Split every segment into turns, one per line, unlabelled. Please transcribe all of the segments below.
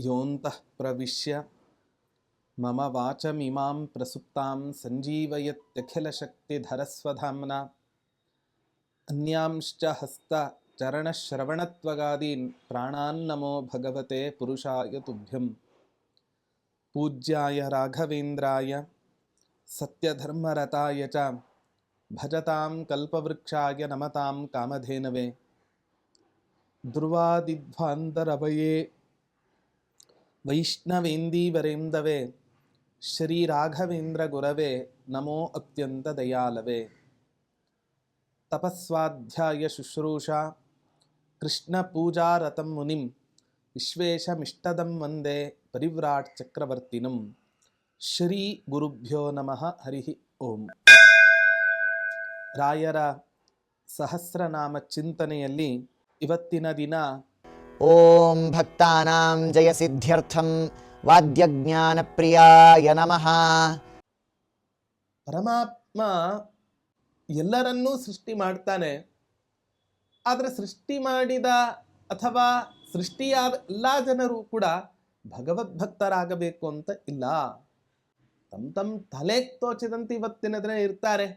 ಯೋಂತಃ ಪ್ರವಿಶ್ಯ ಮಮ ವಾಚಮಿಮಾಂ ಪ್ರಸುಪ್ತಾಂ ಸಂಜೀವಯತ್ಯಖಿಲಶಕ್ತಿಧರಸ್ವಧಾಮ್ನಾ ಅನ್ಯಾಂಶ್ಚ ಹಸ್ತಚರಣಶ್ರವಣತ್ವಗಾದೀನ್ ಪ್ರಾಣಾನ್ನಮೋ ಭಗವತೆ ಪುರುಷಾಯ ತುಭ್ಯಂ. ಪೂಜ್ಯಾಯ ರಾಘವೇಂದ್ರಾಯ ಸತ್ಯಧರ್ಮರತಾಯ ಚ ಭಜತಾಂ ಕಲ್ಪವೃಕ್ಷಾಯ ನಮತಾಂ ಕಾಮಧೇನವೇ. ಧ್ರುವಾದಿಧ್ವಾಂತರವಯೇ ವೈಷ್ಣವೇಂದೀವರೇಂದವೇ ಶ್ರೀರಾಘವೇಂದ್ರ ಗುರವೇ ನಮೋ ಅತ್ಯಂತ ದಯಾಲವೇ. ತಪಸ್ವಾಧ್ಯಾಯ ಶುಶ್ರೂಷಾ ಕೃಷ್ಣ ಪೂಜಾರತಂ ಮುನಿಂ ವಿಶ್ವೇಶಮಿಷ್ಟದಂ ವಂದೇ ಪರಿವ್ರಾಟ್ ಚಕ್ರವರ್ತಿನಂ. ಶ್ರೀ ಗುರುಭ್ಯೋ ನಮಃ. ಹರಿ ಓಂ. ರಾಯರ ಸಹಸ್ರನಾಮ ಚಿಂತನೆಯಲ್ಲಿ ಇವತ್ತಿನ ದಿನ
ಓಂ ಭಕ್ತಾನಾಂ ಜಯ ಸಿದ್ಧ್ಯರ್ಥಂ ವಾದ್ಯಜ್ಞಾನ ಪ್ರಿಯಾಯ ನಮಃ.
ಪರಮಾತ್ಮ ಎಲ್ಲರನ್ನೂ ಸೃಷ್ಟಿ ಮಾಡ್ತಾನೆ. ಆದರೆ ಸೃಷ್ಟಿ ಮಾಡಿದ ಅಥವಾ ಸೃಷ್ಟಿಯಾದ ಎಲ್ಲ ಜನರು ಕೂಡ ಭಗವದ್ಭಕ್ತರಾಗಬೇಕು ಅಂತ ಇಲ್ಲ. ತಮ್ಮ ತಲೆಗೆ ತೋಚಿದಂತೆ ಇವತ್ತಿನ ದಿನ ಇರ್ತಾರೆ.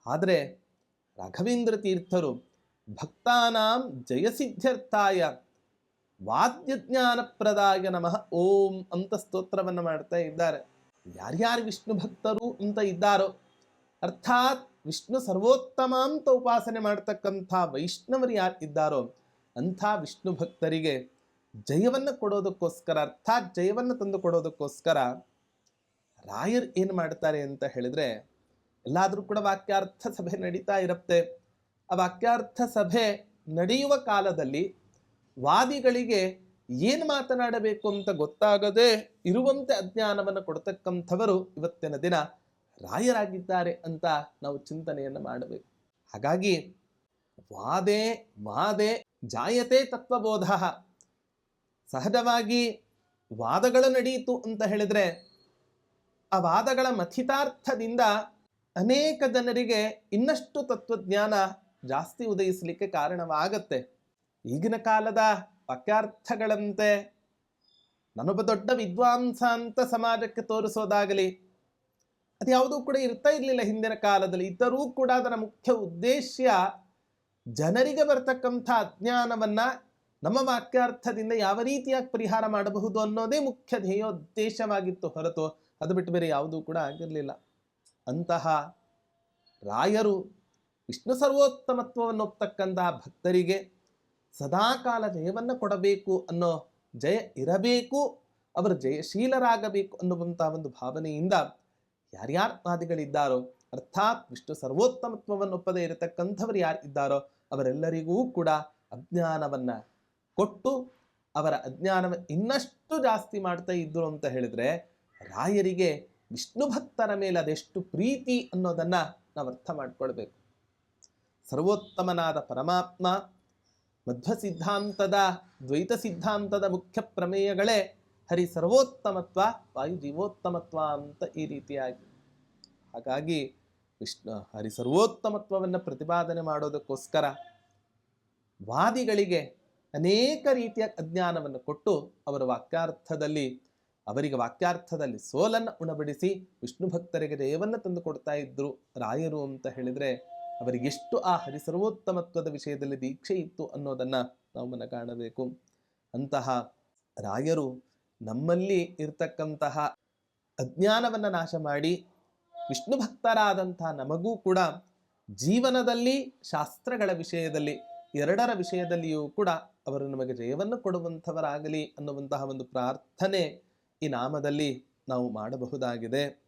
ಆದರೆ ರಾಘವೇಂದ್ರ ತೀರ್ಥರು ಭಕ್ತಾನಾಂ ಜಯಸಿದ್ಧ್ಯರ್ಥಾಯ ವಾದ್ಯಜ್ಞಾನಪ್ರದಾಯ ನಮಃ ಓಂ ಅಂತ ಸ್ತೋತ್ರವನ್ನು ಮಾಡ್ತಾ ಇದ್ದಾರೆ. ಯಾರ್ಯಾರು ವಿಷ್ಣು ಭಕ್ತರು ಅಂತ ಇದ್ದಾರೋ, ಅರ್ಥಾತ್ ವಿಷ್ಣು ಸರ್ವೋತ್ತಮ ಅಂತ ಉಪಾಸನೆ ಮಾಡ್ತಕ್ಕಂಥ ವೈಷ್ಣವರು ಯಾರು ಇದ್ದಾರೋ ಅಂಥ ವಿಷ್ಣು ಭಕ್ತರಿಗೆ ಜಯವನ್ನು ಕೊಡೋದಕ್ಕೋಸ್ಕರ, ಅರ್ಥಾತ್ ಜಯವನ್ನು ತಂದು ಕೊಡೋದಕ್ಕೋಸ್ಕರ ರಾಯರ್ ಏನು ಮಾಡ್ತಾರೆ ಅಂತ ಹೇಳಿದ್ರೆ, ಎಲ್ಲಾದರೂ ಕೂಡ ವಾಕ್ಯಾರ್ಥ ಸಭೆ ನಡೀತಾ ಇರುತ್ತೆ. ಆ ವಾಕ್ಯಾರ್ಥ ಸಭೆ ನಡೆಯುವ ಕಾಲದಲ್ಲಿ ವಾದಿಗಳಿಗೆ ಏನು ಮಾತನಾಡಬೇಕು ಅಂತ ಗೊತ್ತಾಗದೆ ಇರುವಂತೆ ಅಜ್ಞಾನವನ್ನು ಕೊಡ್ತಕ್ಕಂಥವರು ಇವತ್ತಿನ ದಿನ ರಾಯರಾಗಿದ್ದಾರೆ ಅಂತ ನಾವು ಚಿಂತನೆಯನ್ನು ಮಾಡಬೇಕು. ಹಾಗಾಗಿ ವಾದೇ ವಾದೇ ಜಾಯತೆ ತತ್ವಬೋಧ. ಸಹಜವಾಗಿ ವಾದಗಳು ನಡೆಯಿತು ಅಂತ ಹೇಳಿದ್ರೆ ಆ ವಾದಗಳ ಮಥಿತಾರ್ಥದಿಂದ ಅನೇಕ ಜನರಿಗೆ ಇನ್ನಷ್ಟು ತತ್ವಜ್ಞಾನ ಜಾಸ್ತಿ ಉದಯಿಸಲಿಕ್ಕೆ ಕಾರಣವಾಗತ್ತೆ. ಈಗಿನ ಕಾಲದ ವಾಕ್ಯಾರ್ಥಗಳಂತೆ ನಾನೊಬ್ಬ ದೊಡ್ಡ ವಿದ್ವಾಂಸ ಅಂತ ಸಮಾಜಕ್ಕೆ ತೋರಿಸೋದಾಗಲಿ ಅದು ಯಾವುದೂ ಕೂಡ ಇರ್ತಾ ಇರಲಿಲ್ಲ ಹಿಂದಿನ ಕಾಲದಲ್ಲಿ. ಇದ್ದರೂ ಕೂಡ ಅದರ ಮುಖ್ಯ ಉದ್ದೇಶ ಜನರಿಗೆ ಬರ್ತಕ್ಕಂಥ ಅಜ್ಞಾನವನ್ನ ನಮ್ಮ ವಾಕ್ಯಾರ್ಥದಿಂದ ಯಾವ ರೀತಿಯಾಗಿ ಪರಿಹಾರ ಮಾಡಬಹುದು ಅನ್ನೋದೇ ಮುಖ್ಯ ಧ್ಯೇಯೋದ್ದೇಶವಾಗಿತ್ತು ಹೊರತು ಅದು ಬಿಟ್ಟು ಬೇರೆ ಯಾವುದೂ ಕೂಡ ಆಗಿರಲಿಲ್ಲ. ಅಂತಹ ರಾಯರು ವಿಷ್ಣು ಸರ್ವೋತ್ತಮತ್ವವನ್ನು ಒಪ್ತಕ್ಕಂತಹ ಭಕ್ತರಿಗೆ ಸದಾಕಾಲ ಜಯವನ್ನು ಕೊಡಬೇಕು ಅನ್ನೋ, ಜಯ ಇರಬೇಕು, ಅವರು ಜಯಶೀಲರಾಗಬೇಕು ಅನ್ನುವಂತಹ ಒಂದು ಭಾವನೆಯಿಂದ ಯಾರ್ಯಾರು ವಾದಿಗಳಿದ್ದಾರೋ, ಅರ್ಥಾತ್ ವಿಷ್ಣು ಸರ್ವೋತ್ತಮತ್ವವನ್ನು ಒಪ್ಪದೇ ಇರತಕ್ಕಂಥವ್ರು ಯಾರು ಇದ್ದಾರೋ ಅವರೆಲ್ಲರಿಗೂ ಕೂಡ ಅಜ್ಞಾನವನ್ನ ಕೊಟ್ಟು ಅವರ ಅಜ್ಞಾನವನ್ನು ಇನ್ನಷ್ಟು ಜಾಸ್ತಿ ಮಾಡ್ತಾ ಇದ್ರು ಅಂತ ಹೇಳಿದ್ರೆ ರಾಯರಿಗೆ ವಿಷ್ಣು ಭಕ್ತರ ಮೇಲೆ ಅದೆಷ್ಟು ಪ್ರೀತಿ ಅನ್ನೋದನ್ನ ನಾವು ಅರ್ಥ ಮಾಡ್ಕೊಳ್ಬೇಕು. ಸರ್ವೋತ್ತಮನಾದ ಪರಮಾತ್ಮ ಮಧ್ವ ಸಿದ್ಧಾಂತದ ದ್ವೈತ ಸಿದ್ಧಾಂತದ ಮುಖ್ಯ ಪ್ರಮೇಯಗಳೇ ಹರಿ ಸರ್ವೋತ್ತಮತ್ವ, ವಾಯು ಜೀವೋತ್ತಮತ್ವ ಅಂತ ಈ ರೀತಿಯಾಗಿ. ಹಾಗಾಗಿ ಹರಿ ಸರ್ವೋತ್ತಮತ್ವವನ್ನು ಪ್ರತಿಪಾದನೆ ಮಾಡೋದಕ್ಕೋಸ್ಕರ ವಾದಿಗಳಿಗೆ ಅನೇಕ ರೀತಿಯ ಅಜ್ಞಾನವನ್ನು ಕೊಟ್ಟು ಅವರಿಗೆ ವಾಕ್ಯಾರ್ಥದಲ್ಲಿ ಸೋಲನ್ನು ಉಣಬಡಿಸಿ ವಿಷ್ಣು ಭಕ್ತರಿಗೆ ಜಯವನ್ನು ತಂದು ಕೊಡ್ತಾ ಇದ್ರು ರಾಯರು ಅಂತ ಹೇಳಿದ್ರೆ ಅವರಿಗೆಷ್ಟು ಆ ಹರಿ ಸರ್ವೋತ್ತಮತ್ವದ ವಿಷಯದಲ್ಲಿ ದೀಕ್ಷೆ ಇತ್ತು ಅನ್ನೋದನ್ನ ನಾವು ಮನಗಾಣಬೇಕು. ಅಂತಹ ರಾಯರು ನಮ್ಮಲ್ಲಿ ಇರ್ತಕ್ಕಂತಹ ಅಜ್ಞಾನವನ್ನು ನಾಶ ಮಾಡಿ ವಿಷ್ಣು ಭಕ್ತರಾದಂತಹ ನಮಗೂ ಕೂಡ ಜೀವನದಲ್ಲಿ ಶಾಸ್ತ್ರಗಳ ವಿಷಯದಲ್ಲಿ ಎರಡರ ವಿಷಯದಲ್ಲಿಯೂ ಕೂಡ ಅವರು ನಮಗೆ ಜಯವನ್ನು ಕೊಡುವಂಥವರಾಗಲಿ ಅನ್ನುವಂತಹ ಒಂದು ಪ್ರಾರ್ಥನೆ ಈ ನಾಮದಲ್ಲಿ ನಾವು ಮಾಡಬಹುದಾಗಿದೆ.